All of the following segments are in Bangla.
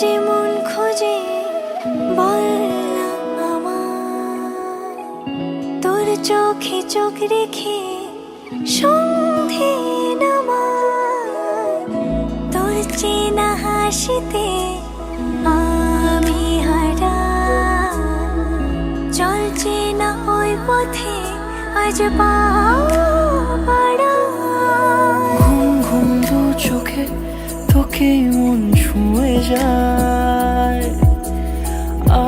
যেমন খোঁজে বল না আমার, তোর চোখে চোখ রেখে সন্ধে নামার, তোর চেনা হাসিতে আমি হারাই, চলছে না ওই পথে আজ পা বাড়াই। ঘুম ঘুম দু চোখে তোকে মন ছুঁয়ে যায়,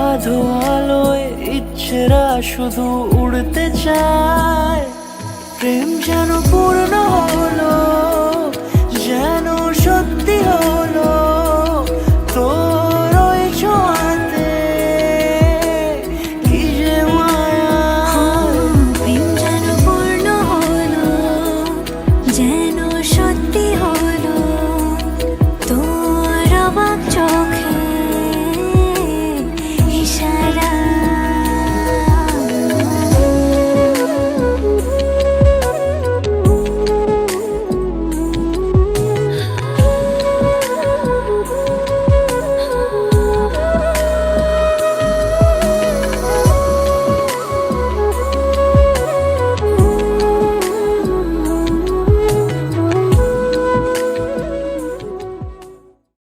আধো আলোয় ইচ্ছেরা শুধু উড়তে চায়। প্রেম যেন পূর্ণ হলো